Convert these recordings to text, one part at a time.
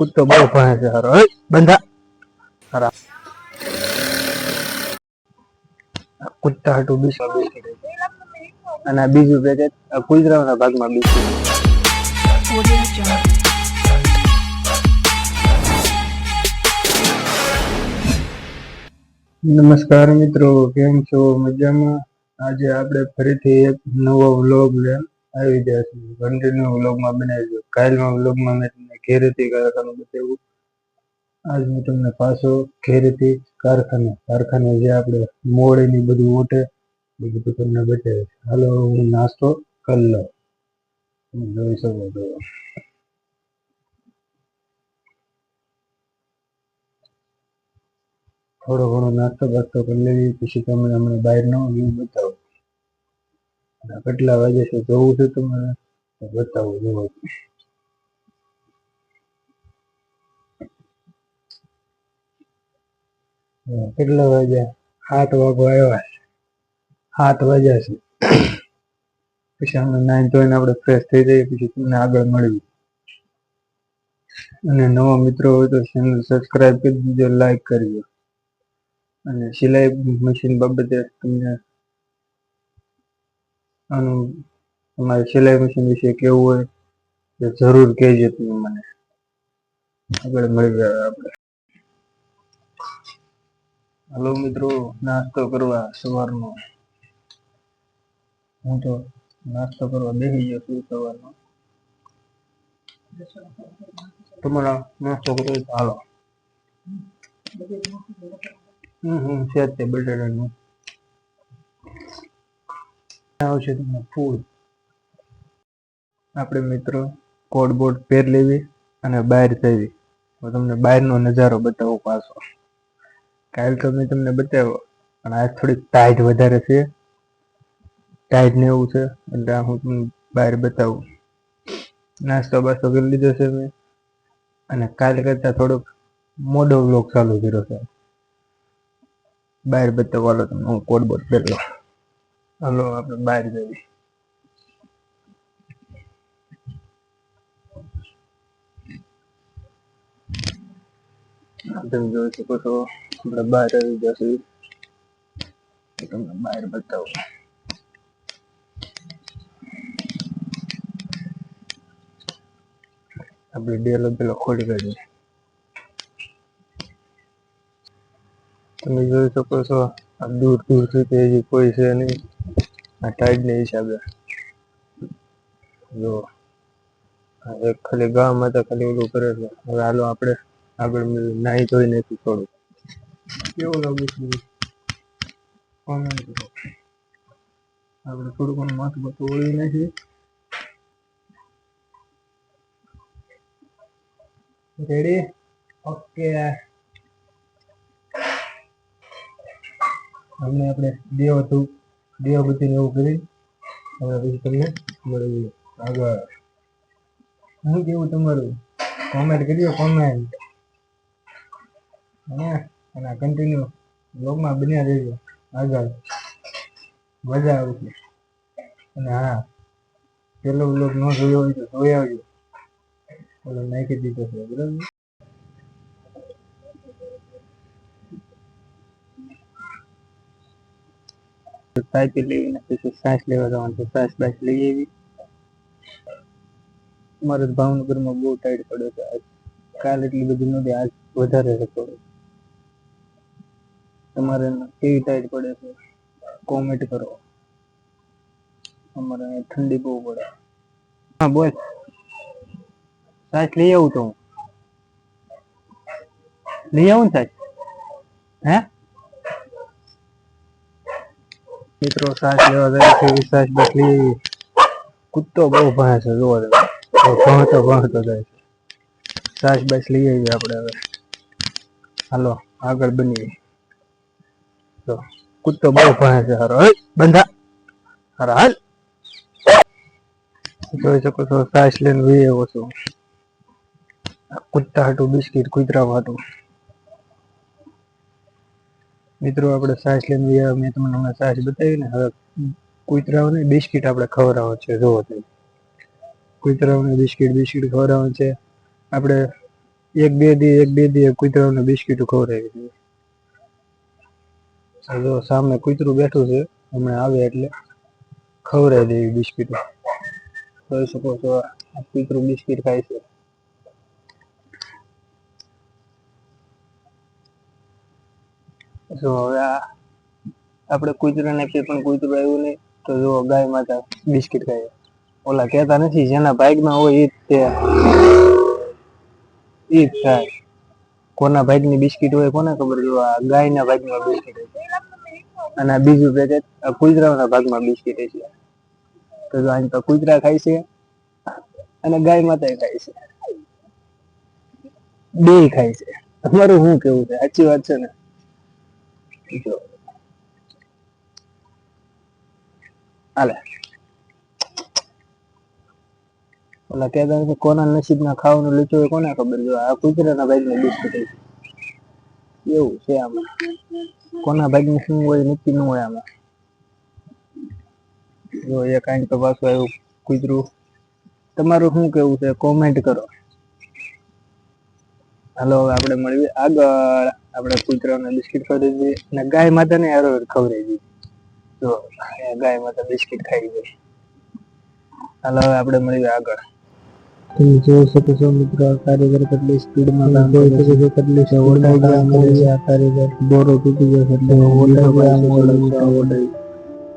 કૂતરો બહુ ભણે છે હારો. બંધા હારા કૂતરા હાટું બિસ્કિટ અને બીજું પેકેટ કુતરાના ભાગમાં બિસ્કિટ. નમસ્કાર મિત્રો, કેમ છો? મજામાં? આજે આપણે ફરીથી એક નવો વ્લોગ લઈને આવી ગયા છીએ. કન્ટિન્યુ વ્લોગમાં બનાવી દો. કાલના વ્લોગમાં મેં તમને ખેરેતી કારખાનું બતાવ્યું. આજ હું તમને પાછો ખેરેતી કારખાને જે આપણે મોળીની બધું ઓટે બધું તમને બતાવીશ. હાલો હું નાસ્તો કરી લઉં. તમે જોઈ શકો છો થોડો ઘણો નાસ્તો બાસ્તો કરી લેવી, પછી તમને અમને બહારનો વ્યૂ બતાવું. કેટલા વાગે છે જોવું છે તમને બતાવું. જોવો કેટલા વાગ્યા? 7 વાગવા આવ્યા. 7 વાગ્યા છે. પછી અમે નાઈ ધોઈને આપણે ફ્રેશ થઈ જઈએ, પછી તમને આગળ મળવી. અને નવા મિત્રો હોય તો ચેનલ સબસ્ક્રાઇબ કરી દીજો, લાઈક કરજો. અને સિલાઈ મશીન બાબતે તમને આનું તમારે સિલાઈ મશીન વિશે કેવું હોય તો જરૂર કહેજો તમે મને. આગળ મળી આપણે. હાલો મિત્રો, નાસ્તો કરવા સવારનો હું તો નાસ્તો કરવા બેસી ગયો છું સવારનો. તમારા નાસ્તો કરો તો હાલો. છે તે બટાટાનું આવશે તમને ફૂલ. આપણે મિત્રો કોટ બોટ પહેર લેવી અને બહાર જવી. તમને બહારનો નજારો બતાવો પાછો. કાલ તો મેં તમને બતાવ્યો, પણ આજ થોડીક ટાઈટ વધારે છે. ટાઈટ ને એવું છે એટલે હું તમને બહાર બતાવું. નાસ્તો બાસ્તો કરી લીધો છે મેં, અને કાલ કરતા થોડોક મોડો વ્લોગ ચાલુ કર્યો છે. બહાર બતાવવા હાલો તમને. હું કોટ બોટ પહેરલો. હાલો આપણે બહાર જઈએ. તમે જોઈ શકો છો આપણે બહાર આવી જશે. તમને બહાર બતાવું. આપણે ડેલો પેલો ખોલી કાઢીએ. તમે જોઈ શકો છો આ દૂર દૂર સુધી હજી કોઈ છે નહીં. આ ટાઈડ ને હિસાબે જો એક ખાલી ગામમાં તો ખાલી ઓલું કરે છે. હવે હાલો આપણે આગળ નાહી ધોઈ નથી થોડું. કેવું લાગુ છે કોમેન્ટ કરો. આપણે થોડું ઘણું માથું બાથું ઓળી નાખીએ. રેડી? ઓકે. અમને આપણે દેવબત્તી એવું કરી હવે પછી તમને મળી આગળ. શું કેવું તમારું? કોમેન્ટ કર્યો કોમેન્ટ. અને કન્ટિન્યુ બ્લોગમાં બન્યા રહેજો. આગળ મજા આવશે. અને હા, પેલો બ્લોગ ન જોયો હોય તો જોઈ આવજો. ઓલો નાખી દીધો છે બરાબર. સાયકલ લેવી ને પછી સાસ લેવા જવાનું છે. સાસ બાસ લઈ આવી. અમારે ભાવનગરમાં બહુ ટાઈટ પડે છે આજ. કાલ એટલી બધી નથી, આજ વધારે હતો. તમારે કેવી ટાઈટ પડે છે કોમેન્ટ કરો. અમારે ઠંડી બહુ પડે. હા બોલ. સાસ લઈ આવું તો લઈ આવું ને સાસ? હે મિત્રો સાસ લેવા જાય છે. સાસ બસ લઈ આવી. કૂતો બહુ ભણે છે. જોવા ભણતો જાય છે. સાસ બસ લઈ આવી આપણે હવે. હાલો આગળ બનીએ. તો કૂતો બહુ ભણે છે હારો. બંધા હારા હાલ. જોઈ શકો છો સાસ લઈને વી આવ્યો છું. કૂતરા હાટું બિસ્કિટ કૂતરા હાટું. મિત્રો આપણે સાસ લઈને વી મેં તમને હમણાં સાસ બતાવી ને. હવે કૂતરાઓને બિસ્કિટ આપણે ખવડાવવા છે. જોવો તમે કૂતરાઓને બિસ્કિટ ખવડાવવા છે આપણે. એક બે દી કૂતરાઓને બિસ્કીટો ખવડાવી. જો સામે કૂતરું બેઠું છે, હમણાં આવે એટલે ખવડાવી દેવી બિસ્કીટો. જોઈ શકો છો આ કૂતરું બિસ્કીટ ખાય છે. જો હવે આપણે કૂતરું નાખીએ પણ કૂતરું આવ્યું નહીં, તો જો ગાય માતા બિસ્કીટ ખાય. ઓલા કહેતા નથી જેના ભાગમાં હોય એ જ થાય. કોના ભાગની બિસ્કીટ હોય કોને ખબર. જો આ ગાયના ભાગમાં બિસ્કીટ હોય અને આ બીજું પેકેટ કૂતરાના ભાગમાં બિસ્કીટ છે. તો જો અહીં તો કૂતરા ખાય છે અને ગાય માતા ખાય છે, બે ખાય છે. તમારું શું કેવું છે? સાચી વાત છે ને? જો હાલે ઓલા કહેતા નથી કોના નસીબમાં ખાવાનું લીચું હોય કોને ખબર. જો આ કૂતરાના ભાગમાં બિસ્કીટ છે. એવું છે આમાં. કોના ભાગમાં શું હોય નક્કી ન હોય આમાં. જો એ કાંઈક તો પાછું આવ્યું કૂતરું. તમારું શું કેવું છે કોમેન્ટ કરો. હાલો હવે આપણે મળીએ આગળ. આપણે કૂતરાઓને બિસ્કીટ ખવડાવી દઈએ અને ગાય માતાને ખવડાવી દઈએ. જો ગાય માતા બિસ્કીટ ખાઈ ગઈ. હાલો હવે આપણે મળીએ આગળ. તમે જોઈ શકો છો મિત્રો, આ કારીગર કેટલી સ્પીડમાં કામ કરે છે. કેટલી સ્પીડમાં કામ કરે છે આ કારીગર. દોરો તૂટી ગયો એટલે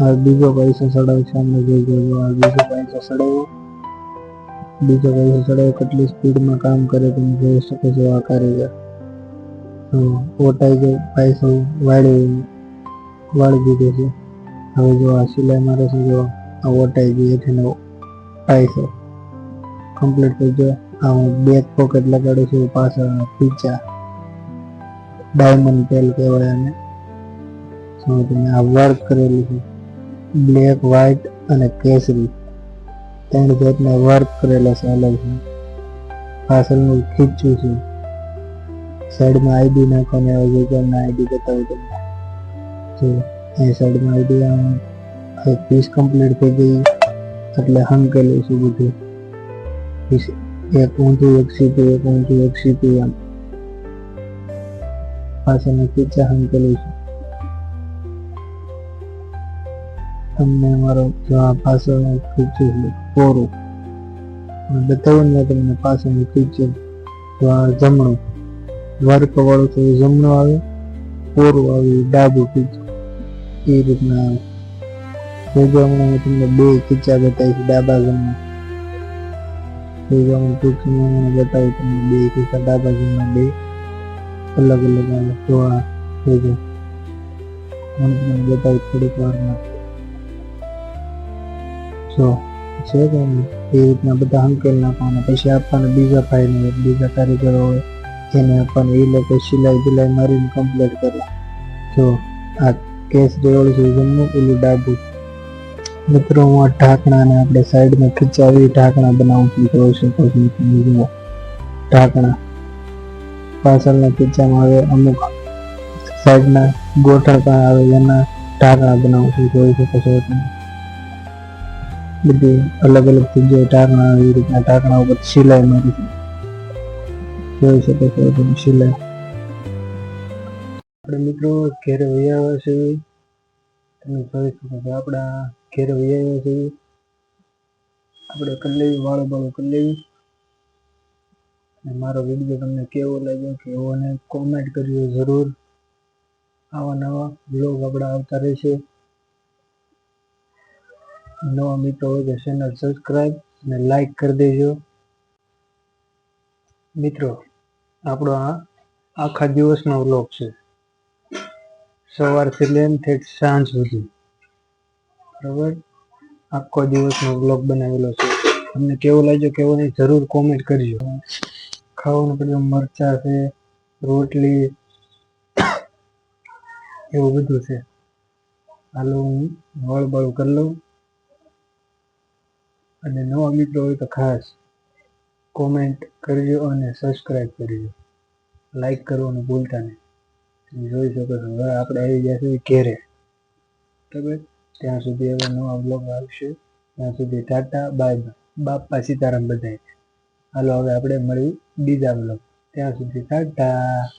આ બીજો પૈસો સડાવ સામે જોઈ ગયો. આ બીજો પૈસો સડાવ્યો. બીજો પૈસો સડાવ્યો. કેટલી સ્પીડમાં કામ કરે તમે જોઈ શકો છો આ કારીગર. ઓટાઈ ગયો પૈસો વાળી દીધો છે. હવે જો આ સિલાઈ મારે છે. જો આ ઓટાઈ ગઈ એથી પૈસો કમ્પ્લીટ થઈ ગયો. આ હું બેક પોકેટ લગાડું છું પાછળ પીછા. ડાયમંડ પેલ કહેવાય આને. તમે આ વર્ક કરેલું છે બ્લેક, વ્હાઈટ અને કેસરી. 3 જાતના વર્ક કરેલા છે અલગ છે. પાછળનું ખીચું છે. સાઈડમાં આઈડી નાખવાની આવે છે. તમને આઈડી બતાવું તમને. જો એ સાઈડમાં આઈડી પીસ કમ્પ્લીટ થઈ ગઈ એટલે હંકેલું છે બધું. એક ઊંધું એક સીધું, એક ઊંધું એક સીધું એમ પાછળનું ખીચા હંકેલું છે. તમને મારો જો આ પાછળનું ખીચું છે કોરું બતાવું ને તમને. પાછળનું ખીચું જો આ જમણું વર્ક વાળું છે એ જમણું આવે, કોરું આવે ડાબું ખીચું એ રીતના આવે. જો હમણાં તમને 2 ખીચા બતાવીશ ડાબા જમણા. ટૂંક સમયમાં બતાવું તમને 2 ખીચા ડાબા જમણા 2 અલગ અલગ આવે. તો આ જોજો તમને બતાવું થોડીક વારમાં. જો છે કે એ રીતના બધા હંકેલ નાખવાના. પછી આપવાના બીજા ભાઈને, બીજા કારીગરો હોય એને આપવાના. એ લોકો સિલાઈ બિલાઈ મારીને કમ્પ્લીટ કરે. જો આ કેસરી વાળું છે જમણું, પેલું ડાબું. મિત્રો હું આ ઢાંકણાને આપણે સાઈડમાં ખીચાવી ઢાંકણા બનાવું છું. જોઈ શકો છો તમે. જુઓ ઢાંકણા પાછળના ખીચામાં આવે, અમુક સાઈડના ગોઠણ આવે એના ઢાંકણા બનાવું છું. જોઈ શકો છો તમે. બધી અલગ અલગ જગ્યાએ ઢાંકણા આવી રીતના ઢાંકણા ઉપર સિલાઈ મારી છે. જોઈ શકો છો તમે સિલાઈ. આપણે મિત્રો ઘેરે વૈયા છે. તમે જોઈ શકો છો આપણા ઘેરે વૈયા છે. આપણે કરી લેવી વાળું બાળું કરી લેવી. મારો વિડીયો તમને કેવો લાગ્યો કેવો ને કોમેન્ટ કરજો જરૂર. આવા નવા બ્લોગ આપણા આવતા રહેશે. નવા મિત્રો હોય તો ચેનલ સબસ્ક્રાઈબ અને લાઈક કરી દેજો. મિત્રો આપણો આ આખા દિવસનો વ્લોગ છે. સવારથી લઈને ઠેઠ સાંજ સુધી બરાબર આખો દિવસનો વ્લોગ બનાવેલો છે. તમને કેવો લાગ્યો કેવો નહીં જરૂર કોમેન્ટ કરજો. ખાવાનું પછી મરચા છે, રોટલી એવું બધું છે. હાલો હું વાળું કરી લઉં. અને નવા મિત્રો હોય તો ખાસ કોમેન્ટ કરજો અને સબસ્ક્રાઈબ કરજો. લાઈક કરવાનું ભૂલતા નહીં. તમે જોઈ શકો છો હવે આપણે આવી ગયા છીએ ઘેરે. બરાબર ત્યાં સુધી હવે નવા બ્લોગ આવશે. ત્યાં સુધી ટાટા બાય બાય. બાપા સીતારામ બધાય. હાલો હવે આપણે મળીએ બીજા બ્લોગ. ત્યાં સુધી ટાટા.